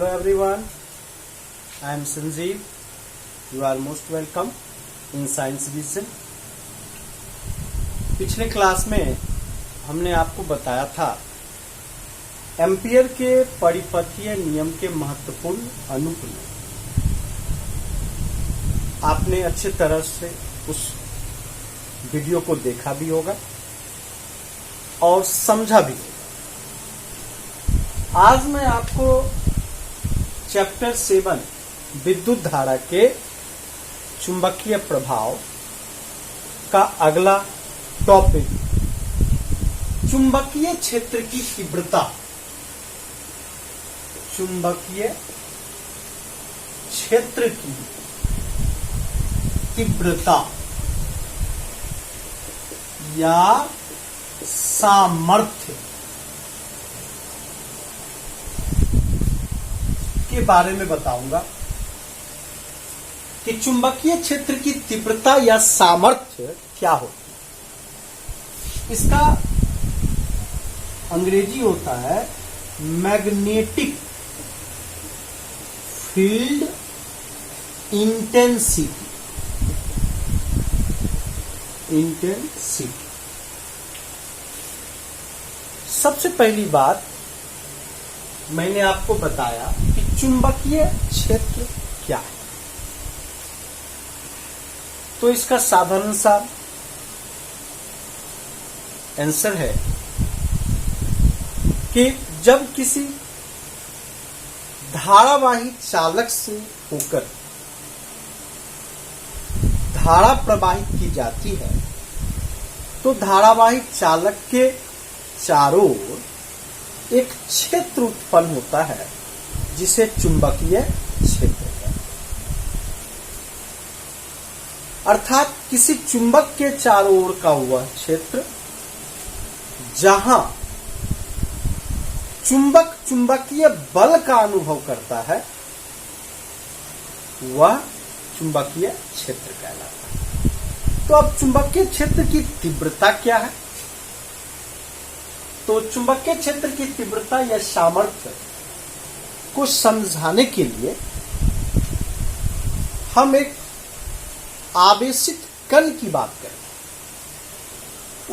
Hello everyone, I am Sanjeev. You are most welcome in Science Vision. पिछले class में हमने आपको बताया था एम्पियर के परिपथीय नियम के महत्वपूर्ण अनुप्रयोग। आपने अच्छे तरह से उस वीडियो को देखा भी होगा और समझा भी होगा। आज मैं आपको चैप्टर 7 विद्युत धारा के चुंबकीय प्रभाव का अगला टॉपिक चुंबकीय क्षेत्र की तीव्रता, चुंबकीय क्षेत्र की तीव्रता या सामर्थ्य के बारे में बताऊंगा कि चुंबकीय क्षेत्र की तीव्रता या सामर्थ्य क्या होती है। इसका अंग्रेजी होता है मैग्नेटिक फील्ड इंटेंसिटी। सबसे पहली बात मैंने आपको बताया कि चुंबकीय क्षेत्र क्या है, तो इसका साधारण सा आंसर है कि जब किसी धारावाही चालक से होकर धारा प्रवाहित की जाती है तो धारावाही चालक के चारों ओर एक क्षेत्र उत्पन्न होता है जिसे चुंबकीय क्षेत्र है। अर्थात किसी चुंबक के चारों ओर का वह क्षेत्र जहां चुंबक चुंबकीय बल का अनुभव करता है वह चुंबकीय क्षेत्र कहलाता है। तो अब चुंबकीय क्षेत्र की तीव्रता क्या है? तो चुंबकीय क्षेत्र की तीव्रता या सामर्थ्य को समझाने के लिए हम एक आवेशित कण की बात करें।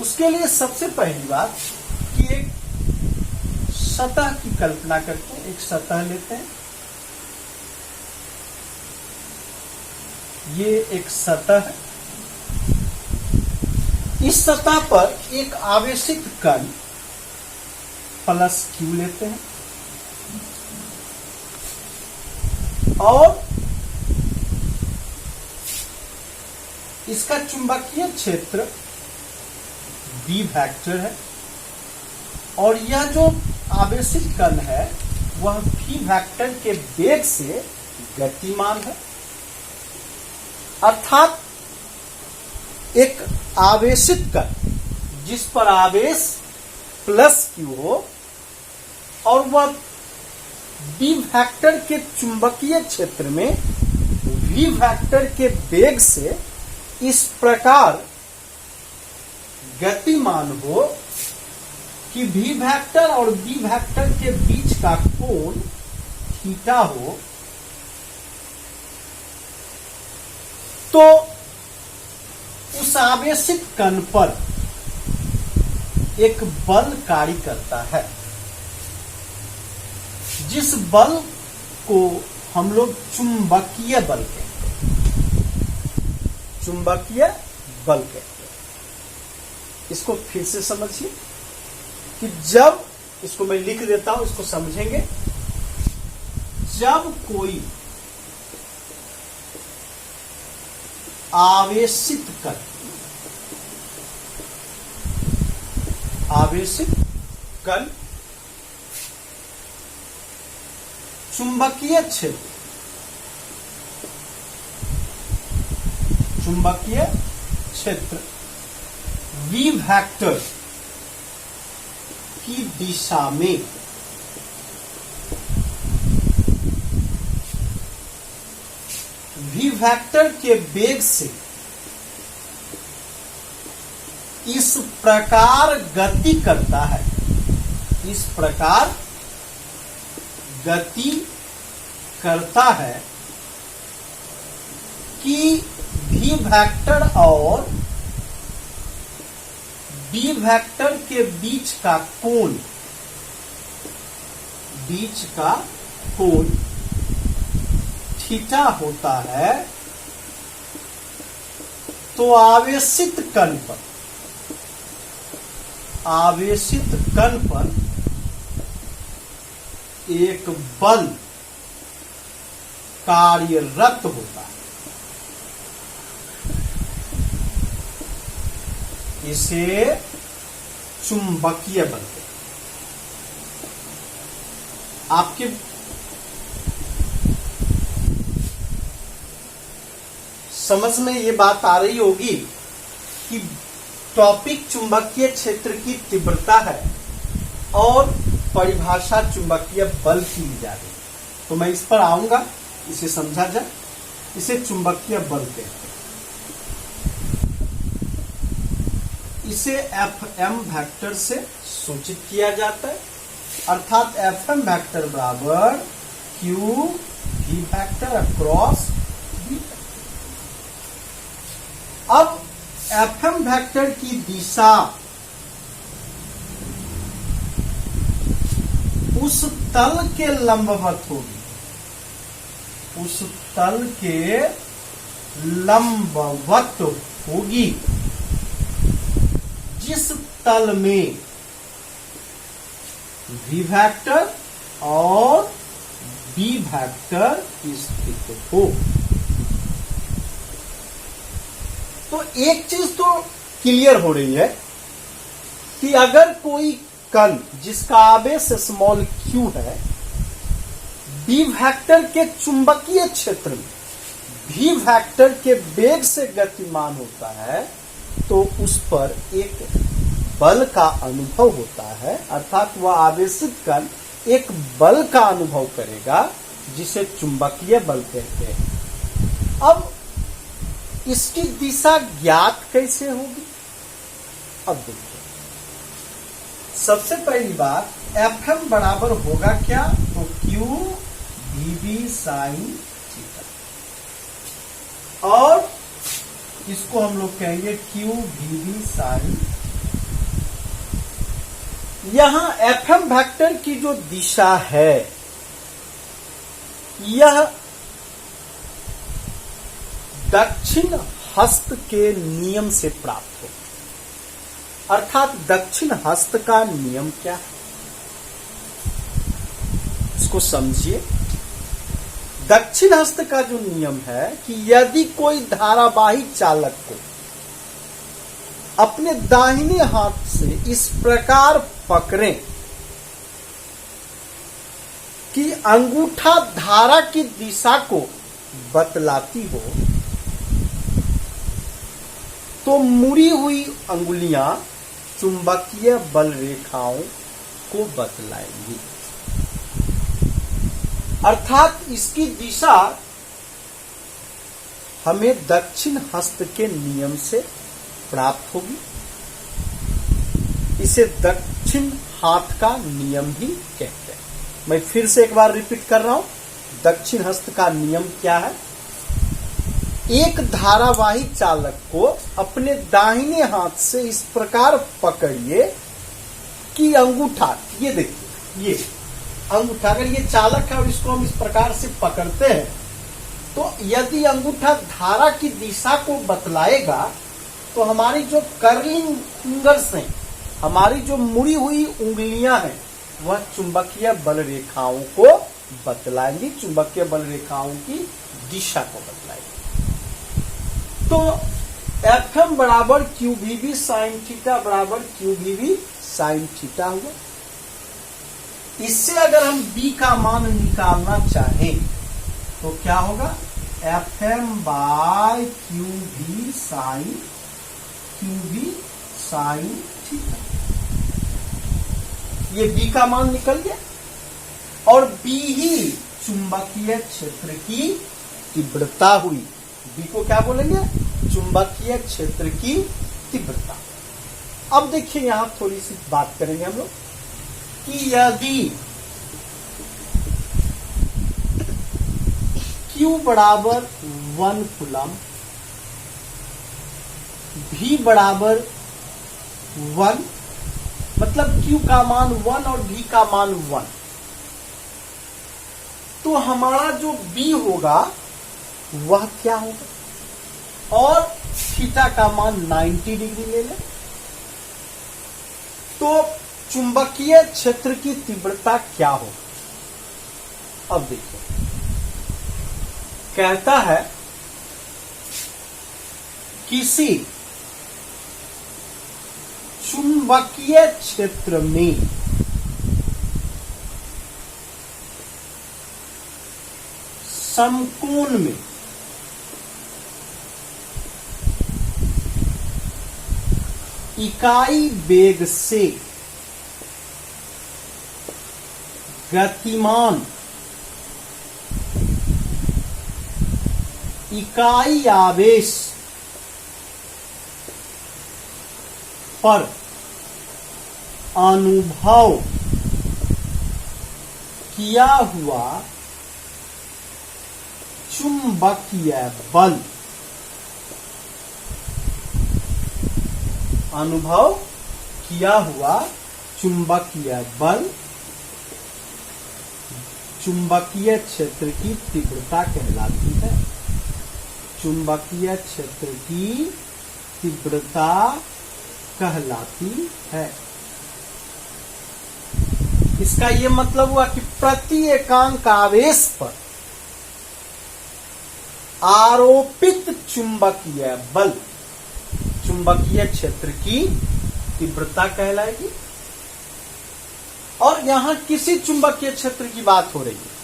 उसके लिए सबसे पहली बात कि एक सतह की कल्पना करते हैं। एक सतह लेते हैं, ये एक सतह है। इस सतह पर एक आवेशित कण प्लस क्यू लेते हैं और इसका चुंबकीय क्षेत्र बी वेक्टर है और यह जो आवेशित कण है वह वी वेक्टर के वेग से गतिमान है। अर्थात एक आवेशित कण जिस पर आवेश प्लस क्यू हो और वह बी वेक्टर के चुंबकीय क्षेत्र में वी वेक्टर के वेग से इस प्रकार गतिमान हो कि वी वेक्टर और बी वेक्टर के बीच का कोण थीटा हो, तो उस आवेशित कण पर एक बल कार्य करता है जिस बल को हम लोग चुंबकीय बल कहते हैं। चुंबकीय बल कहते हैं। इसको फिर से समझिए कि जब, इसको मैं लिख देता हूं, इसको समझेंगे। जब कोई आवेशित कण चुंबकीय क्षेत्र वी वेक्टर की दिशा में वी वेक्टर के वेग से इस प्रकार गति करता है, इस प्रकार गति करता है कि v वेक्टर और b वेक्टर के बीच का कोण थीटा होता है, तो आवेशित कण पर एक बल कार्यरत होता है। इसे चुंबकीय बल कहते हैं। आपके समझ में ये बात आ रही होगी कि टॉपिक चुंबकीय क्षेत्र की तीव्रता है और परिभाषा चुंबकीय बल की ली जा रही है। तो मैं इस पर आऊंगा, इसे समझा जाए। इसे चुंबकीय बल कहते हैं। इसे Fm वेक्टर से सूचित किया जाता है, अर्थात Fm वेक्टर बराबर Q V vector across V। अब Fm वेक्टर की दिशा उस तल के लंबवत होगी, जिस तल में v वेक्टर और b वेक्टर स्थित हो। तो एक चीज तो क्लियर हो रही है कि अगर कोई कण जिसका आवेश स्मॉल q है, b वेक्टर के चुंबकीय क्षेत्र में v वेक्टर के वेग से गतिमान होता है, तो उस पर एक बल का अनुभव होता है, अर्थात वह आवेशित कण एक बल का अनुभव करेगा जिसे चुंबकीय बल कहते हैं। अब इसकी दिशा ज्ञात कैसे होगी? अब देखिए, सबसे पहली बात Fm बराबर होगा क्या? तो Q VB sin थीटा, और इसको हम लोग कहेंगे Q VB sin। यहां Fm वेक्टर की जो दिशा है, यह दक्षिण हस्त के नियम से प्राप्त हो, अर्थात दक्षिण हस्त का नियम क्या है, इसको समझिए। दक्षिण हस्त का जो नियम है कि यदि कोई धारावाही चालक को अपने दाहिने हाथ से इस प्रकार पकड़ें कि अंगूठा धारा की दिशा को बतलाती हो, तो मुड़ी हुई अंगुलियां चुंबकीय बल रेखाओं को बतलाएंगी, अर्थात इसकी दिशा हमें दक्षिण हस्त के नियम से प्राप्त होगी। इसे दक्षिण हाथ का नियम ही कहते हैं। मैं फिर से एक बार रिपीट कर रहा हूं, दक्षिण हस्त का नियम क्या है? एक धारावाही चालक को अपने दाहिने हाथ से इस प्रकार पकड़िए कि अंगूठा, ये देखिए, ये अंगूठा, अगर ये चालक है और इसको हम इस प्रकार से पकड़ते हैं, तो यदि अंगूठा धारा की दिशा को बतलाएगा, तो हमारी जो कर्लिंग फिंगर्स हैं, हमारी जो मुड़ी हुई उंगलियां हैं, वह चुंबकीय बल रेखाओं को बतलाएंगी, चुंबकीय बल रेखाओं की दिशा को बतलाएंगी। तो Fm बराबर QVB sin थीटा बराबर QVB sin थीटा हुआ। इससे अगर हम B का मान निकालना चाहें तो क्या होगा? Fm by QV sin theta. ये B का मान निकल गया, और B ही चुंबकीय क्षेत्र की तीव्रता हुई। B को क्या बोलेंगे? चुंबकीय क्षेत्र की तीव्रता। अब देखिए, यहां थोड़ी सी बात करेंगे हम लोग कि यदि Q बराबर 1 कूलम, V बराबर 1, मतलब Q का मान 1 और V का मान 1, तो हमारा जो B होगा वह क्या होगा, और थीटा का मान 90 डिग्री ले लें, तो चुंबकीय क्षेत्र की तीव्रता क्या होगी। अब देखिए, कहता है किसी चुंबकीय क्षेत्र में समकोण में इकाई वेग से गतिमान इकाई आवेश पर अनुभव किया हुआ चुंबकीय बल, अनुभव किया हुआ चुंबकीय बल चुंबकीय क्षेत्र की तीव्रता कहलाती है। चुंबकीय क्षेत्र की तीव्रता कहलाती है। इसका यह मतलब हुआ कि प्रति एकांक आवेश पर आरोपित चुंबकीय बल चुंबकीय क्षेत्र की तीव्रता कहलाएगी। और यहां किसी चुंबकीय क्षेत्र की बात हो रही है,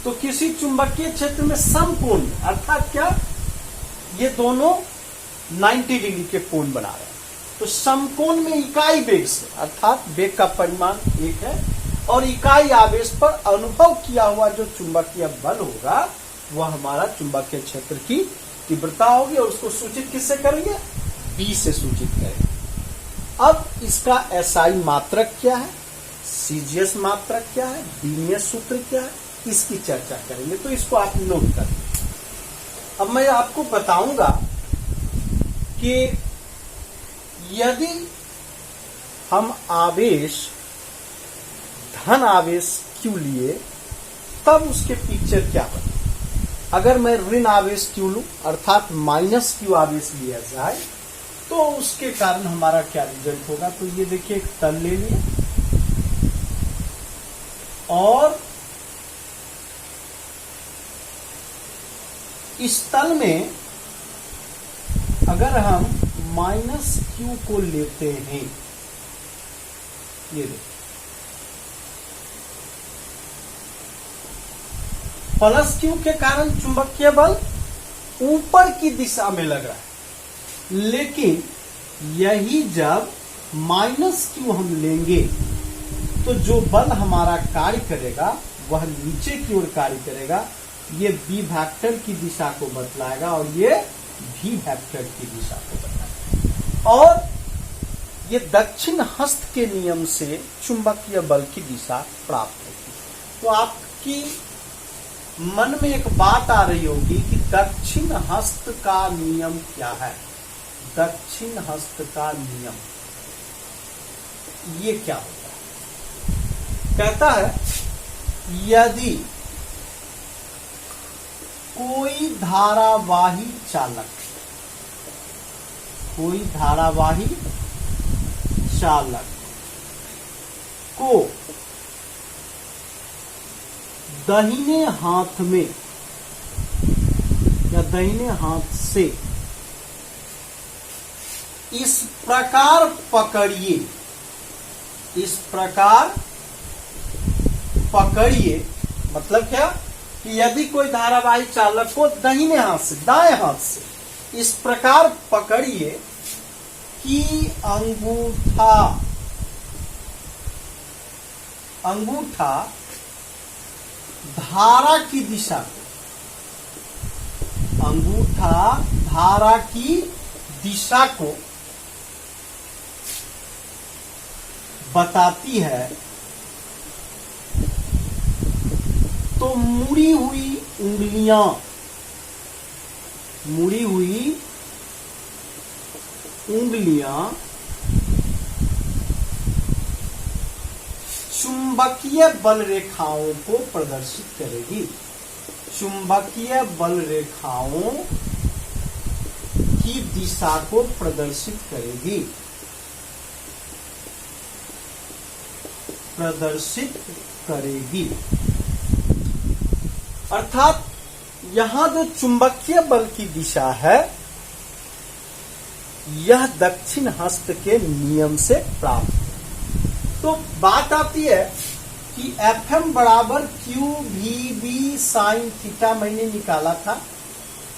तो किसी चुंबकीय क्षेत्र में समकोण, अर्थात क्या, ये दोनों 90 डिग्री के कोण बना रहे हैं, तो समकोण में इकाई वेग से, अर्थात वेग का परिमाण 1 है, और इकाई आवेश पर अनुभव किया हुआ जो चुंबकीय बल होगा वह हमारा चुंबकीय क्षेत्र की तीव्रता होगी। और उसको सूचित किससे करेंगे, B से सूचित करेंगे। अब इसका SI मात्रक क्या है, CGS मात्रक क्या है, बीनीय सूत्र क्या है, इसकी चर्चा करेंगे। तो इसको आप नोट कर लें। अब मैं आपको बताऊंगा कि यदि हम आवेश धन आवेश Q लिए तब उसके पिक्चर क्या बने। अगर मैं ऋण आवेश Q लूं, अर्थात -Q आवेश लिया जाए, तो उसके कारण हमारा क्या रिजल्ट होगा। तो ये देखिए, एक तल ले लिया और इस तल में अगर हम -Q को लेते हैं, ये देखिए, +Q के कारण चुंबकीय बल ऊपर की दिशा में लग रहा है, लेकिन यही जब -Q हम लेंगे तो जो बल हमारा कार्य करेगा वह नीचे की ओर कार्य करेगा। ये B वेक्टर की दिशा को बतलाएगा और ये V वेक्टर की दिशा को बतलाएगा, और ये दक्षिण हस्त के नियम से चुंबकीय बल की दिशा प्राप्त होगी। तो आपकी मन में एक बात आ रही होगी कि दक्षिण हस्त का नियम क्या है। दक्षिण हस्त का नियम ये क्या होता है, कहता है यदि कोई धारावाही चालक को दाहिने हाथ में या दाहिने हाथ से इस प्रकार पकड़िए, मतलब क्या कि यदि कोई धारावाही चालक को दाहिने हाथ से, दाएं हाथ से इस प्रकार पकड़िए कि अंगूठा धारा की दिशा को बताती है, तो मुड़ी हुई उंगलियां, मुड़ी हुई उंगलियां चुंबकीय बल रेखाओं को प्रदर्शित करेगी। चुंबकीय बल रेखाओं की दिशा को प्रदर्शित करेगी। प्रदर्शित करेगी अर्थात यहां जो चुंबकीय बल की दिशा है यह दक्षिण हस्त के नियम से प्राप्त है। तो बात आती है कि Fm बराबर Q V B sine theta मैंने निकाला था,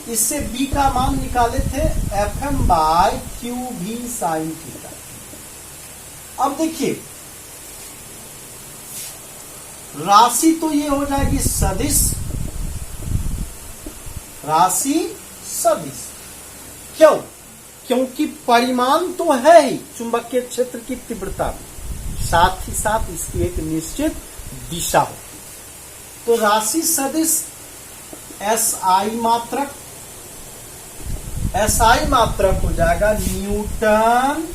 इससे B का मान निकाले थे Fm by Q V sine theta. अब देखिए राशि तो ये हो जाएगी सदिश, राशि सदिश। क्यों? क्योंकि परिमाण तो है ही चुंबकीय क्षेत्र की तीव्रता, साथ ही साथ इसकी एक निश्चित दिशा हो। तो राशि सदिश SI मात्रक, SI मात्रक हो जाएगा न्यूटन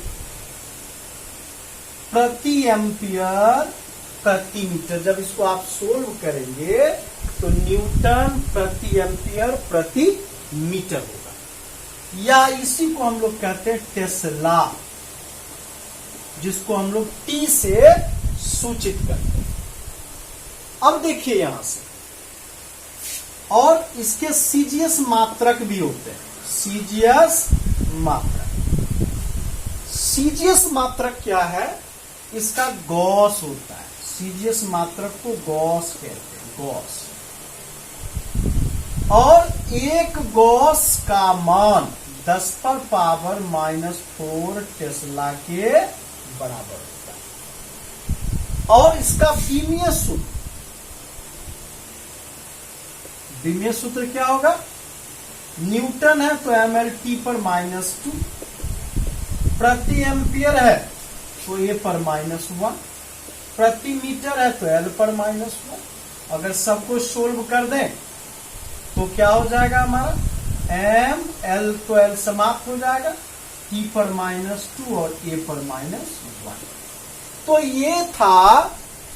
प्रति एम्पियर प्रति मीटर। जब इसको आप सोल्व करेंगे तो न्यूटन प्रति एम्पियर प्रति मीटर होगा, या इसी को हम लोग कहते हैं टेस्ला, जिसको हम लोग T से सूचित करते हैं। अब देखिए यहां से, और इसके सीजीएस मात्रक भी होते हैं। सीजीएस मात्रक, सीजीएस मात्रक क्या है? इसका गॉस होता है। सीजीएस मात्रक को गॉस कहते हैं, गॉस। और एक गॉस का मान 10 पर पावर -4 टेस्ला के बराबर होता है। और इसका बीमीय सूत्र, बीमीय सूत्र क्या होगा? न्यूटन है तो mLT पर -2, प्रति एम्पियर है तो A पर -1, प्रति मीटर है तो L पर -1। अगर सबको सोल्व कर दें तो क्या हो जाएगा हमारा? M L तो L समाप्त हो जाएगा, T पर -2 और A पर -1। तो ये था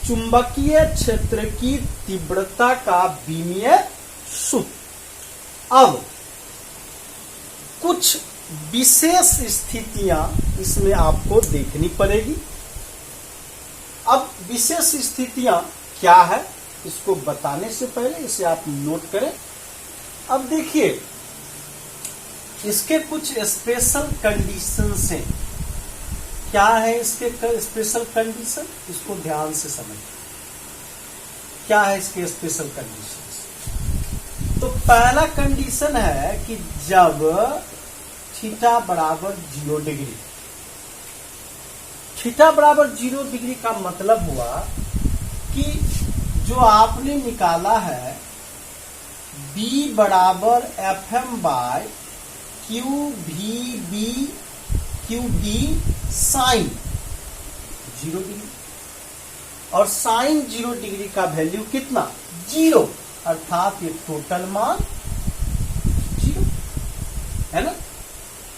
चुंबकीय क्षेत्र की तीव्रता का बीमीय सूत्र। अब कुछ विशेष स्थितियां इसमें आपको देखनी पड़ेगी। अब विशेष स्थितियां क्या है इसको बताने से पहले इसे आप नोट करें। अब देखिए इसके कुछ स्पेशल कंडीशंस हैं। क्या है इसके स्पेशल कंडीशन? इसको ध्यान से समझिए। क्या है इसके स्पेशल कंडीशंस? तो पहला कंडीशन है कि जब थीटा बराबर 0 डिग्री, थीटा बराबर 0 डिग्री का मतलब हुआ कि जो आपने निकाला है B बराबर Fm by Q B sine 0 degree, और साइन 0 डिग्री का वैल्यू कितना? 0, अर्थात ये टोटल मान 0 है ना।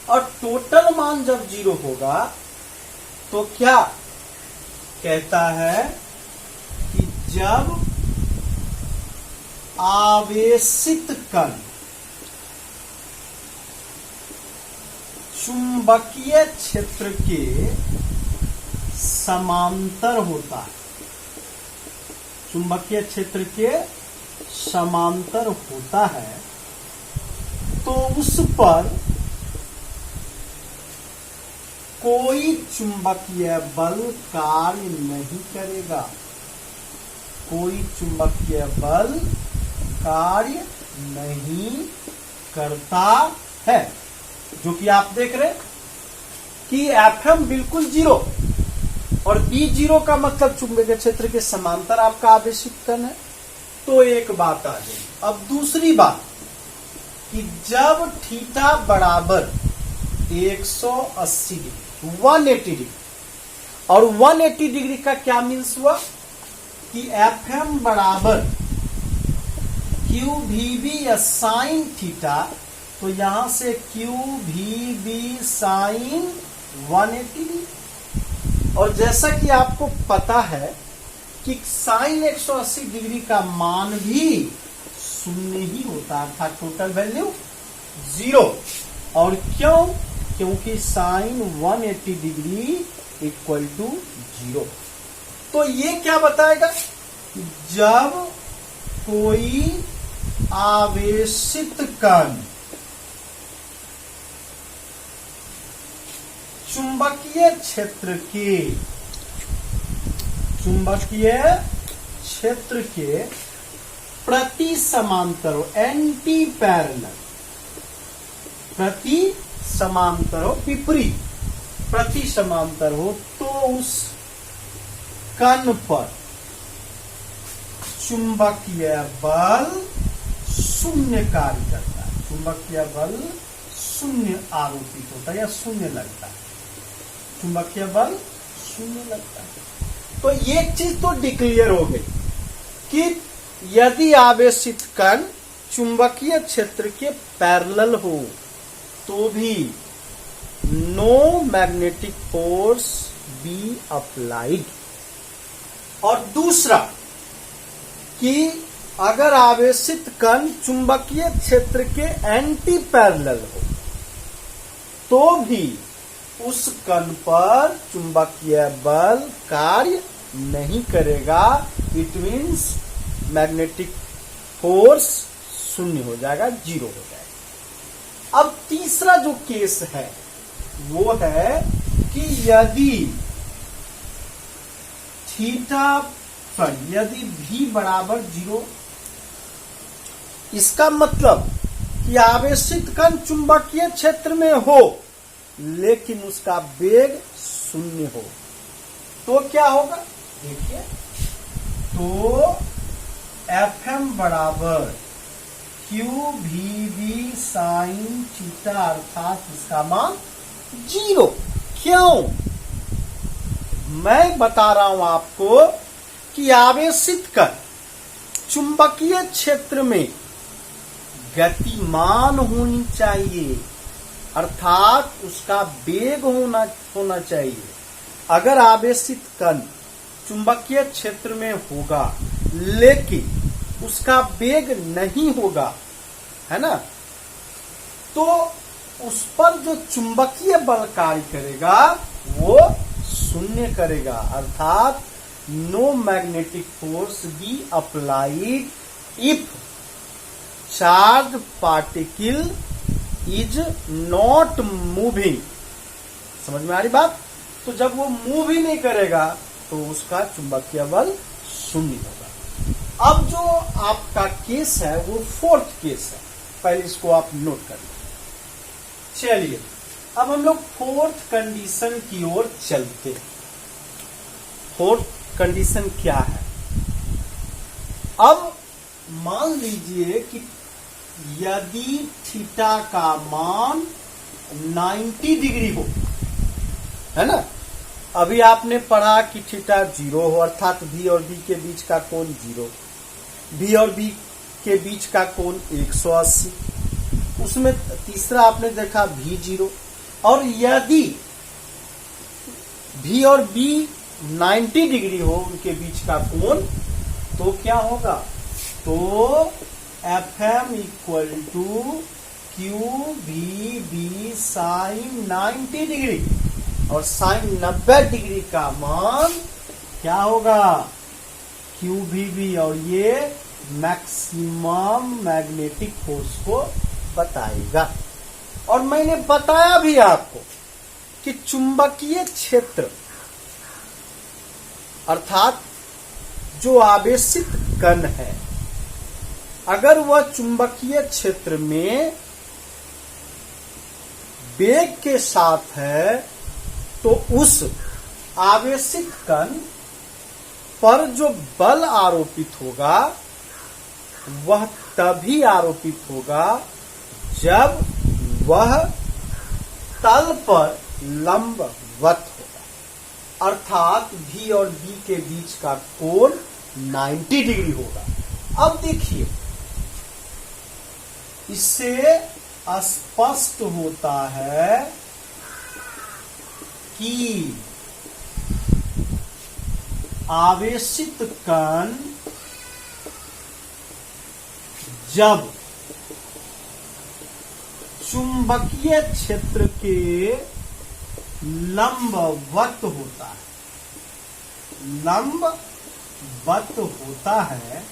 और टोटल मान जब 0 होगा तो क्या कहता है कि जब आवेशित कण चुंबकीय क्षेत्र के समांतर होता है, चुंबकीय क्षेत्र के समांतर होता है, तो उस पर कोई चुंबकीय बल कार्य नहीं करेगा। कोई चुंबकीय बल कार्य नहीं करता है, जो कि आप देख रहे हैं कि Fm बिल्कुल 0 और B 0 का मतलब चुंबकीय क्षेत्र के समांतर आपका आवेशित कण है। तो एक बात आ गई। अब दूसरी बात कि जब थीटा बराबर 180 डिग्री 180 डिग्री, और 180 डिग्री का क्या मीन्स हुआ कि Fm बराबर क्यू भी बी या साइन थीटा, तो यहां से क्यू भी बी साइन 180 डिग्री। और जैसा कि आपको पता है कि साइन 180 डिग्री का मान भी शून्य ही होता है, अर्थात टोटल वैल्यू 0। और क्यों? क्योंकि साइन 180 डिग्री इक्वल टू 0। तो ये क्या बताएगा? जब कोई आवेशित कण चुंबकीय क्षेत्र के प्रति समांतर हो, एंटी पैरेलल, प्रति समांतर हो, विपरीत प्रति समांतर हो, तो उस कण पर चुंबकीय बल शून्य कार्य करता है, चुंबकीय बल शून्य आरोपित होता है या शून्य लगता है, चुंबकीय बल शून्य लगता है। तो एक चीज तो डिक्लेयर हो गई कि यदि आवेशित कण चुंबकीय क्षेत्र के पैरेलल हो तो भी no magnetic force be applied. और दूसरा कि अगर आवेशित कण चुंबकीय क्षेत्र के एंटी पैरेलल हो तो भी उस कण पर चुंबकीय बल कार्य नहीं करेगा। इट मीन्स मैग्नेटिक फोर्स शून्य हो जाएगा, 0 हो जाएगा। अब तीसरा जो केस है वो है कि यदि यदि v बराबर 0, इसका मतलब कि आवेशित कण चुंबकीय क्षेत्र में हो लेकिन उसका वेग 0 हो, तो क्या होगा? देखिए, तो Fm बराबर क्यू भी बी साइन थीटा, अर्थात इसका मान 0। क्यों? मैं बता रहा हूं आपको कि आवेशित कण चुंबकीय क्षेत्र में गतिमान होनी चाहिए, अर्थात उसका वेग होना चाहिए। अगर आवेशित कण चुंबकीय क्षेत्र में होगा लेकिन उसका वेग नहीं होगा, है ना, तो उस पर जो चुंबकीय बल कार्य करेगा वो शून्य करेगा, अर्थात no magnetic force be applied if charge particle is not moving. समझ में आ रही बात? तो जब वो मूव ही नहीं करेगा तो उसका चुंबकीय बल शून्य होगा। अब जो आपका केस है वो फोर्थ केस है, पहले इसको आप नोट कर लीजिए। चलिए अब हम लोग फोर्थ कंडीशन की ओर चलते हैं। फोर्थ कंडीशन क्या है? अब मान लीजिए कि यदि थीटा का मान 90 डिग्री हो, है ना, अभी आपने पढ़ा कि थीटा 0 हो, अर्थात v और b के बीच का कोण 0, v और b के बीच का कोण 180, उसमें तीसरा आपने देखा v0। और यदि v और b 90 डिग्री हो उनके बीच का कोण, तो क्या होगा? तो Fm इक्वल टू क्यू भी बी साइन 90 डिग्री, और साइन 90 डिग्री का मान क्या होगा? क्यू भी बी, और ये मैक्सिमम मैग्नेटिक फोर्स को बताएगा। और मैंने बताया भी आपको कि चुंबकीय क्षेत्र अर्थात जो आवेशित कण है, अगर वह चुंबकीय क्षेत्र में वेग के साथ है तो उस आवेशित कण पर जो बल आरोपित होगा वह तभी आरोपित होगा जब वह तल पर लंबवत होगा, अर्थात v और b के बीच का कोण 90 डिग्री होगा। अब देखिए इससे स्पष्ट होता है कि आवेशित कण जब चुंबकीय क्षेत्र के लंबवत होता है, लंबवत होता है,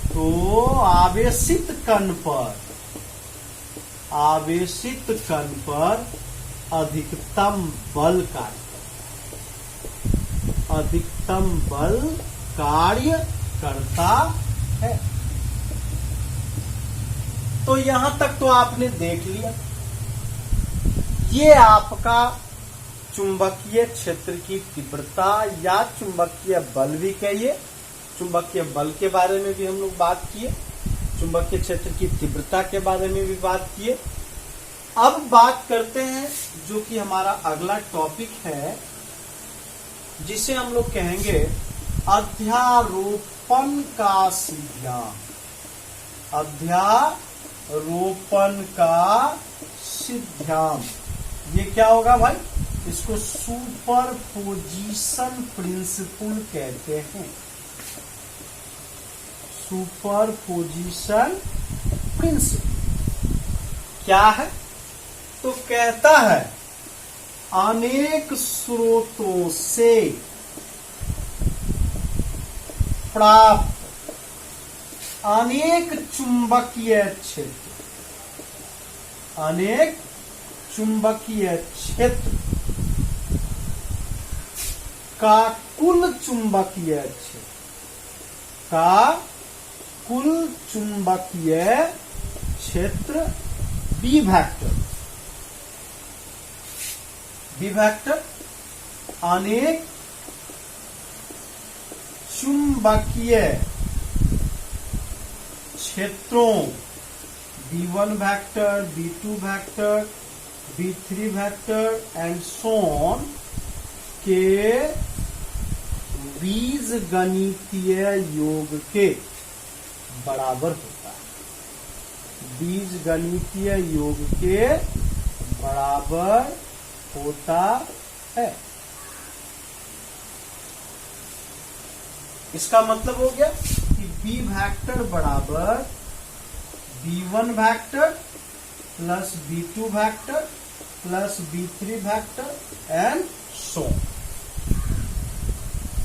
तो आवेशित कण पर अधिकतम बल कार्य करता है, अधिकतम बल कार्य करता है। तो यहां तक तो आपने देख लिया, ये आपका चुंबकीय क्षेत्र की तीव्रता या चुंबकीय बल भी कहिए। चुंबकीय बल के बारे में भी हम लोग बात किए, चुंबकीय क्षेत्र की तीव्रता के बारे में भी बात किए। अब बात करते हैं जो कि हमारा अगला टॉपिक है, जिसे हम लोग कहेंगे अध्यारोपण का सिद्धांत। अध्यारोपण का सिद्धांत ये क्या होगा भाई? इसको सुपरपोजिशन प्रिंसिपल कहते हैं। सुपरपोजिशन प्रिंसिपल क्या है? तो कहता है अनेक स्रोतों से प्राप्त अनेक चुंबकीय क्षेत्र, अनेक चुंबकीय क्षेत्र का कुल चुंबकीय क्षेत्र का कुल चुंबकीय क्षेत्र बी वेक्टर अनेक चुंबकीय क्षेत्रों B1 vector, B2 vector, B3 vector and so on के बीजगणितीय योग के बराबर होता है। बीजगणितीय योग के बराबर होता है। इसका मतलब हो गया कि बी वेक्टर बराबर B1 vector plus B2 vector plus B3 vector and so.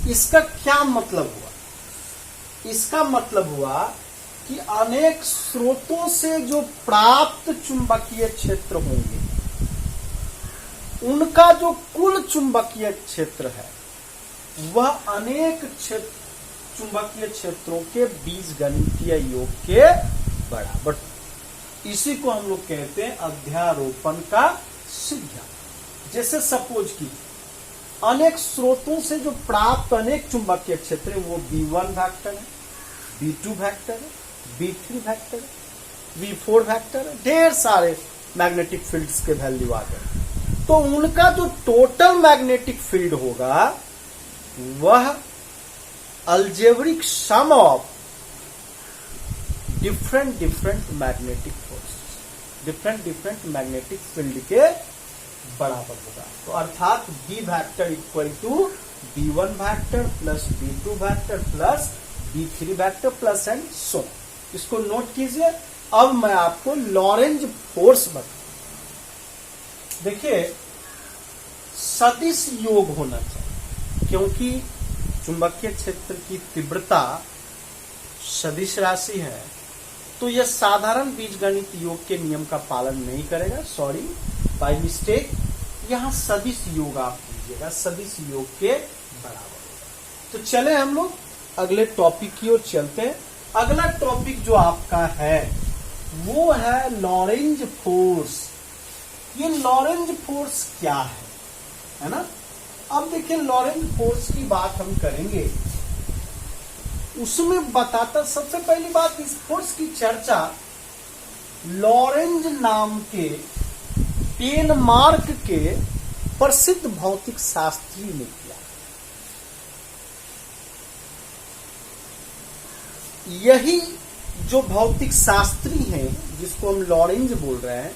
इसका क्या मतलब हुआ? इसका मतलब हुआ कि अनेक स्रोतों से जो प्राप्त चुंबकीय क्षेत्र होंगे, उनका जो कुल चुंबकीय क्षेत्र है वह अनेक चुंबकीय क्षेत्रों के बीजगणितीय योग के बराबर। इसी को हम लोग कहते हैं अध्यारोपण का सिद्धांत। जैसे सपोज की अनेक स्रोतों से जो प्राप्त अनेक चुंबकीय क्षेत्र है वो B1 वेक्टर है, B2 वेक्टर है, B3 वेक्टर है, B4 वेक्टर है, ढेर सारे मैग्नेटिक फील्ड्स के वैल्यू आ गए। तो उनका जो टोटल मैग्नेटिक फील्ड होगा वह algebraic sum of different magnetic force, different magnetic field के बराबर होगा। तो अर्थात B vector equal to B1 vector plus B2 vector plus B3 vector plus and so. इसको नोट कीजिए। अब मैं आपको लॉरेंज फोर्स बताऊं। देखिए सदिश योग होना चाहिए, क्योंकि चुंबकीय क्षेत्र की तीव्रता सदिश राशि है, तो यह साधारण बीजगणित योग के नियम का पालन नहीं करेगा। सॉरी, बाय मिस्टेक यहां सदिश योग आप कीजिएगा, सदिश योग के बराबर। तो चले हम लोग अगले टॉपिक की ओर चलते हैं। अगला टॉपिक जो आपका है वो है लॉरेंज फोर्स। ये लॉरेंज फोर्स क्या है ना? अब देखिए लॉरेंज फोर्स की बात हम करेंगे, उसमें बताता सबसे पहली बात, इस फोर्स की चर्चा लॉरेंज नाम के डेनमार्क के प्रसिद्ध भौतिक शास्त्री ने किया। जो भौतिक शास्त्री हैं, जिसको हम लॉरेंज बोल रहे हैं,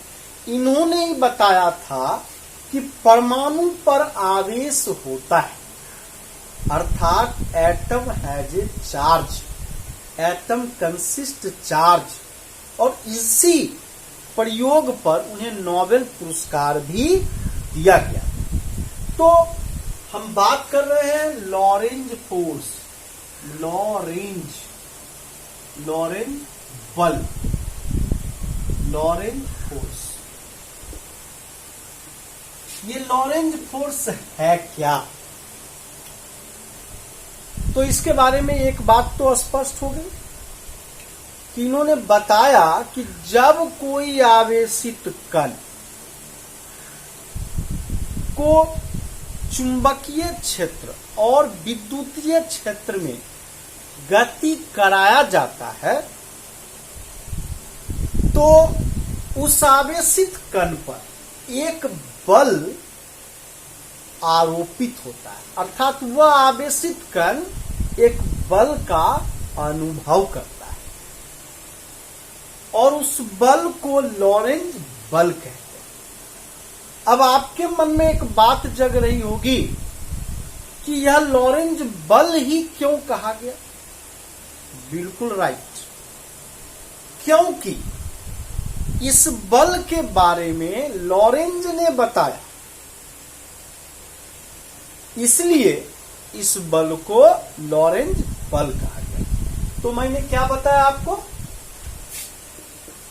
इन्होंने ही बताया था कि परमाणु पर आवेश होता है, अर्थात atom has a charge, atom consist charge, और इसी प्रयोग पर उन्हें नोबेल पुरस्कार भी दिया गया। तो हम बात कर रहे हैं लॉरेंज फोर्स, लॉरेंज बल, लॉरेंज फोर्स। ये लॉरेंज फोर्स है क्या? तो इसके बारे में एक बात तो स्पष्ट हो गई कि इन्होंने बताया कि जब कोई आवेशित कण को चुंबकीय क्षेत्र और विद्युतीय क्षेत्र में गति कराया जाता है तो उस आवेशित कण पर एक बल आरोपित होता है, अर्थात वह आवेशित कण एक बल का अनुभव करता है और उस बल को लॉरेंज बल कहते हैं। अब आपके मन में एक बात जग रही होगी कि यह लॉरेंज बल ही क्यों कहा गया? बिल्कुल राइट, क्योंकि इस बल के बारे में लॉरेंज ने बताया, इसलिए इस बल को लॉरेंज बल कहा गया। तो मैंने क्या बताया आपको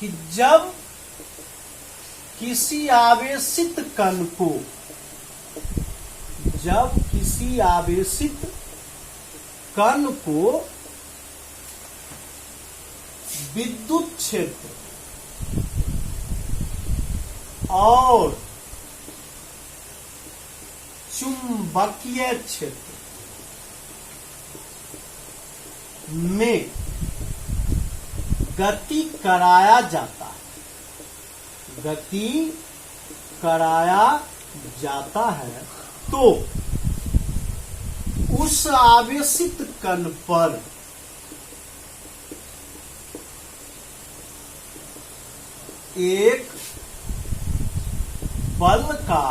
कि जब किसी आवेशित कण को, जब किसी आवेशित कण को विद्युत क्षेत्र और चुंबकीय क्षेत्र में गति कराया जाता है, गति कराया जाता है, तो उस आवेशित कण पर एक बल का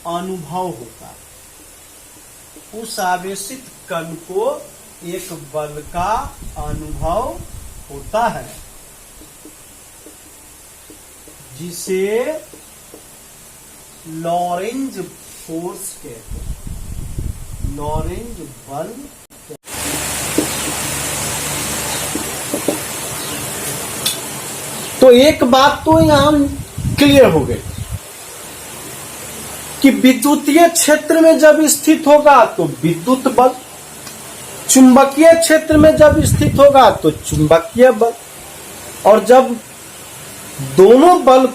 अनुभव होता है, उस आवेशित कण को एक बल का अनुभव होता है, जिसे लॉरेंज फोर्स कहते हैं, लॉरेंज बल। तो एक बात तो यहां क्लियर हो गई कि विद्युतीय क्षेत्र में जब स्थित होगा तो विद्युत बल, चुंबकीय क्षेत्र में जब स्थित होगा तो चुंबकीय बल, और जब दोनों बल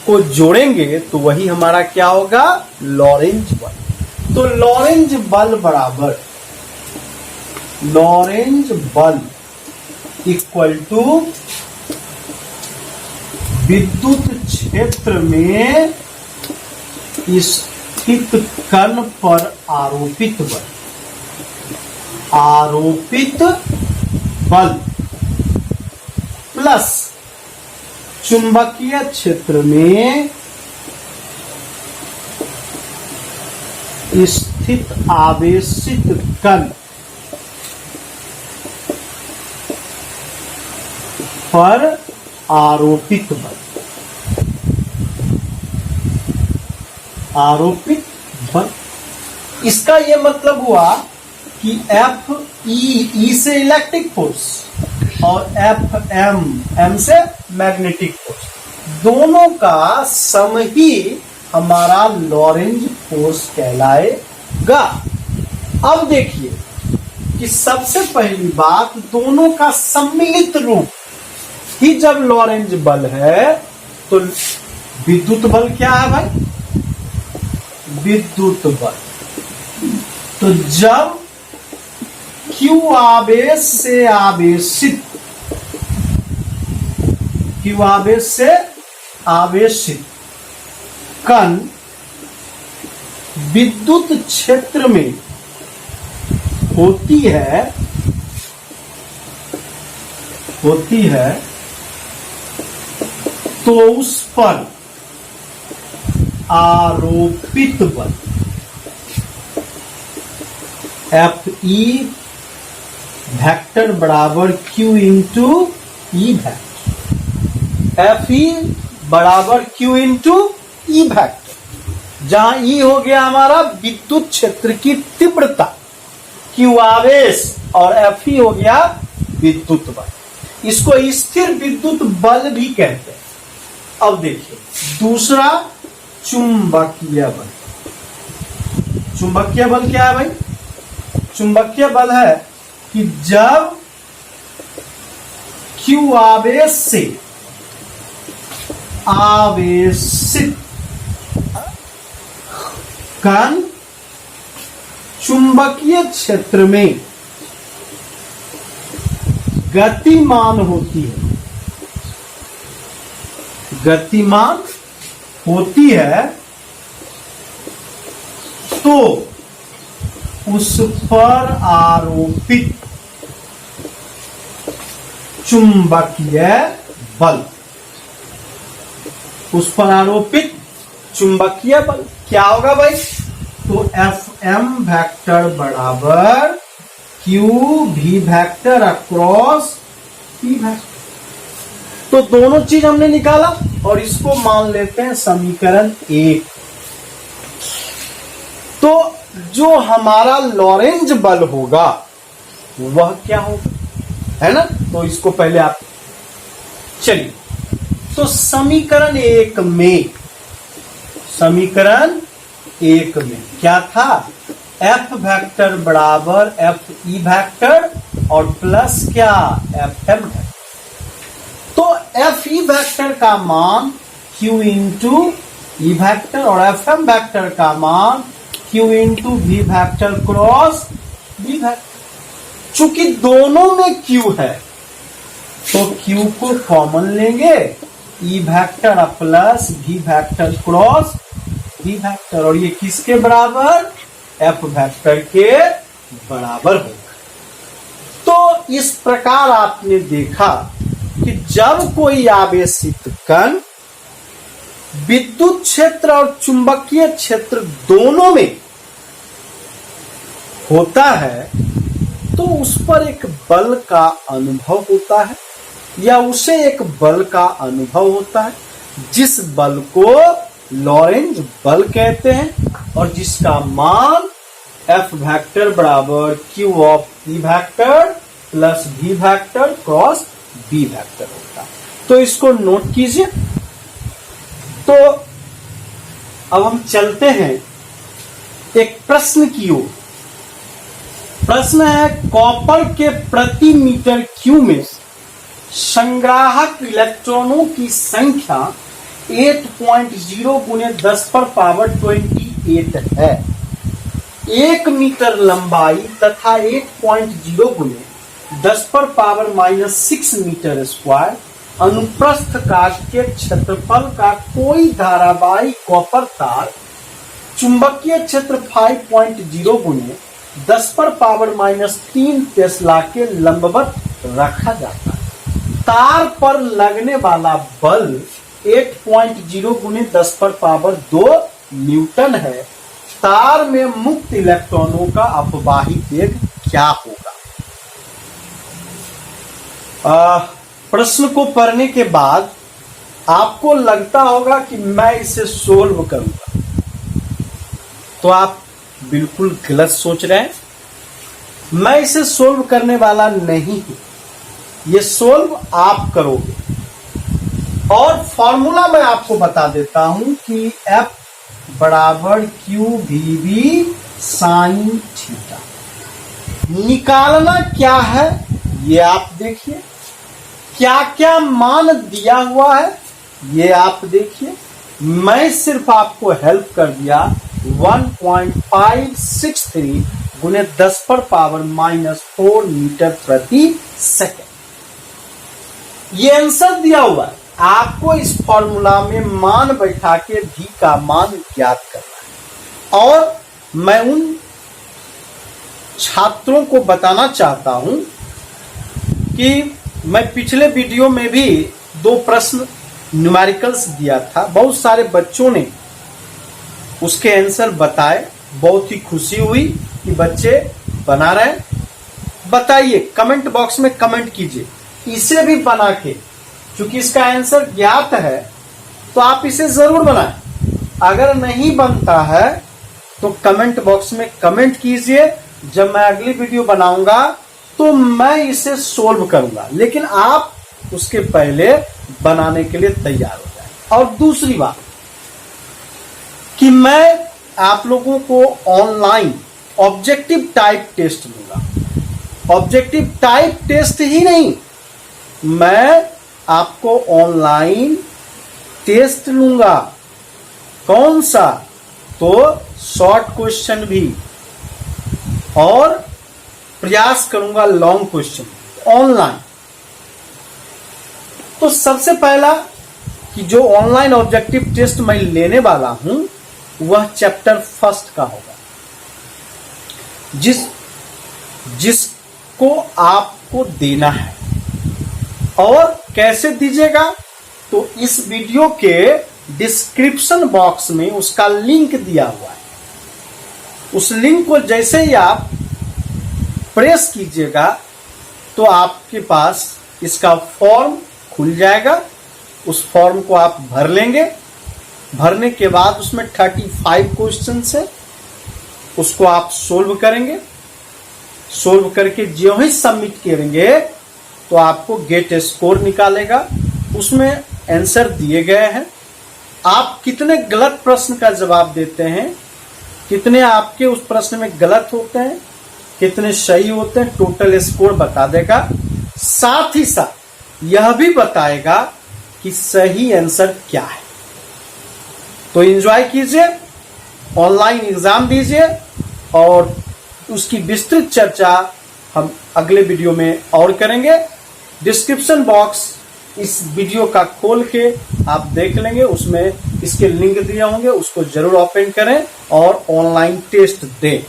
को जोड़ेंगे तो वही हमारा क्या होगा? लॉरेंज बल। तो लॉरेंज बल बराबर लॉरेंज बल इक्वल टू विद्युत क्षेत्र में स्थित कण पर आरोपित बल, आरोपित बल प्लस चुंबकीय क्षेत्र में स्थित आवेशित कण पर आरोपित बल, आरोपित बल। इसका यह मतलब हुआ कि एफ ई से इलेक्ट्रिक फोर्स और एफ एम से मैग्नेटिक फोर्स, दोनों का सम ही हमारा लॉरेंज फोर्स कहलाएगा। अब देखिए कि सबसे पहली बात, दोनों का सम्मिलित रूप ही जब लॉरेंज बल है तो विद्युत बल क्या है भाई? विद्युत बल। तो जब Q आवेश से आवेशित, Q आवेश से आवेशित कण विद्युत क्षेत्र में होती है होती है तो उस पर आरोपित बल Fe वेक्टर बराबर Q into E vector. Fe बराबर Q इंटू ई वेक्टर, जहां E हो गया हमारा विद्युत क्षेत्र की तीव्रता, Q आवेश, और Fe हो गया विद्युत बल। इसको स्थिर विद्युत बल भी कहते हैं। अब देखिए दूसरा चुंबकीय बल। चुंबकीय बल क्या है भाई? चुंबकीय बल है कि जब Q आवेश से आवेशित कण चुंबकीय क्षेत्र में गतिमान होती है, गतिमान होती है तो उस पर आरोपित चुंबकीय बल, उस पर आरोपित चुंबकीय बल क्या होगा भाई? तो Fm वेक्टर बराबर Q V vector across P vector. तो दोनों चीज हमने निकाला और इसको मान लेते हैं समीकरण 1। तो जो हमारा लॉरेंज बल होगा वह क्या होगा, है ना? तो इसको पहले आप चलिए, तो समीकरण 1 में, समीकरण 1 में क्या था? F वेक्टर बराबर Fe वेक्टर और प्लस क्या Fm वेक्टर। तो Fe वेक्टर का मान Q इंटू ई वेक्टर और Fm वेक्टर का मान Q into V vector cross V vector. चूंकि दोनों में Q है तो Q को कॉमन लेंगे, E vector plus V vector cross V vector, और ये किसके बराबर? F वेक्टर के बराबर होगा। तो इस प्रकार आपने देखा कि जब कोई आवेशित कण विद्युत क्षेत्र और चुंबकीय क्षेत्र दोनों में होता है तो उस पर एक बल का अनुभव होता है, या उसे एक बल का अनुभव होता है, जिस बल को लॉरेंज बल कहते हैं और जिसका मान F वेक्टर बराबर Q of E vector plus V vector cross B vector होता है। तो इसको नोट कीजिए। तो अब हम चलते हैं एक प्रश्न की ओर। प्रश्न है, कॉपर के प्रति मीटर क्यू में संग्राहक इलेक्ट्रॉनों की संख्या 8.0 गुने 10 पर पावर 28 है। 1 मीटर लंबाई तथा 8.0 गुने 10 पर पावर -6 मीटर स्क्वायर अनुप्रस्थ काट के क्षेत्रफल का कोई धारावाही कॉपर तार चुंबकीय क्षेत्र 5.0 गुने 10 पर पावर -3 टेस्ला के लंबवत रखा जाता है। तार पर लगने वाला बल 8.0 गुने 10 पर पावर 2 न्यूटन है। तार में मुक्त इलेक्ट्रॉनों का अपवाही वेग क्या होगा? प्रश्न को पढ़ने के बाद आपको लगता होगा कि मैं इसे सोल्व करूंगा, तो आप बिल्कुल गलत सोच रहे हैं। मैं इसे सोल्व करने वाला नहीं हूं, ये सोल्व आप करोगे। और फॉर्मूला मैं आपको बता देता हूं कि F बराबर QVB साइन थीटा। निकालना क्या है ये आप देखिए, क्या क्या मान दिया हुआ है ये आप देखिए। मैं सिर्फ आपको हेल्प कर दिया। 1.563 गुने 10 पर पावर -4 मीटर प्रति सेकंड ये आंसर दिया हुआ है। आपको इस फॉर्मूला में मान बैठा के V का मान ज्ञात करना है। और मैं उन छात्रों को बताना चाहता हूं कि मैं पिछले वीडियो में भी 2 प्रश्न न्यूमेरिकल्स दिया था, बहुत सारे बच्चों ने उसके आंसर बताए, बहुत ही खुशी हुई कि बच्चे बना रहे हैं। बताइए, कमेंट बॉक्स में कमेंट कीजिए, इसे भी बना के, क्योंकि इसका आंसर ज्ञात है तो आप इसे जरूर बनाएं। अगर नहीं बनता है तो कमेंट बॉक्स में कमेंट कीजिए, जब मैं अगली वीडियो बनाऊंगा तो मैं इसे सोल्व करूंगा, लेकिन आप उसके पहले बनाने के लिए तैयार हो जाए। और दूसरी बात कि मैं आप लोगों को ऑनलाइन ऑब्जेक्टिव टाइप टेस्ट दूंगा। ऑब्जेक्टिव टाइप टेस्ट ही नहीं, मैं आपको ऑनलाइन टेस्ट लूंगा। कौन सा? तो शॉर्ट क्वेश्चन भी, और प्रयास करूंगा लॉन्ग क्वेश्चन ऑनलाइन। तो सबसे पहला कि जो ऑनलाइन ऑब्जेक्टिव टेस्ट मैं लेने वाला हूं वह चैप्टर 1 का होगा, जिसको आपको देना है। और कैसे दीजिएगा? तो इस वीडियो के डिस्क्रिप्शन बॉक्स में उसका लिंक दिया हुआ है। उस लिंक को जैसे ही आप प्रेस कीजिएगा तो आपके पास इसका फॉर्म खुल जाएगा। उस फॉर्म को आप भर लेंगे। भरने के बाद उसमें 35 क्वेश्चन है, उसको आप सोल्व करेंगे। सोल्व करके जो ही सबमिट करेंगे तो आपको गेट स्कोर निकालेगा। उसमें आंसर दिए गए हैं, आप कितने गलत प्रश्न का जवाब देते हैं, कितने आपके उस प्रश्न में गलत होते हैं, कितने सही होते हैं, टोटल स्कोर बता देगा। साथ ही साथ यह भी बताएगा कि सही आंसर क्या है। तो एंजॉय कीजिए, ऑनलाइन एग्जाम दीजिए, और उसकी विस्तृत चर्चा हम अगले वीडियो में और करेंगे। डिस्क्रिप्शन बॉक्स इस वीडियो का खोल के आप देख लेंगे, उसमें इसके लिंक दिए होंगे, उसको जरूर ओपन करें और ऑनलाइन टेस्ट दें।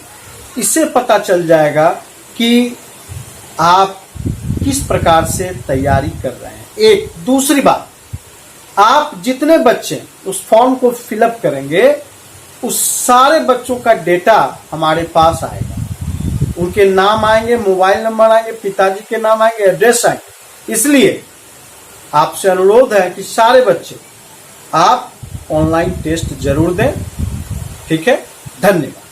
इससे पता चल जाएगा कि आप किस प्रकार से तैयारी कर रहे हैं। एक दूसरी बात, आप जितने बच्चे उस फॉर्म को फिलअप करेंगे उस सारे बच्चों का डेटा हमारे पास आएगा। उनके नाम आएंगे, मोबाइल नंबर आएंगे, पिताजी के नाम आएंगे, एड्रेस आएंगे। इसलिए आपसे अनुरोध है कि सारे बच्चे आप ऑनलाइन टेस्ट जरूर दें। ठीक है, धन्यवाद।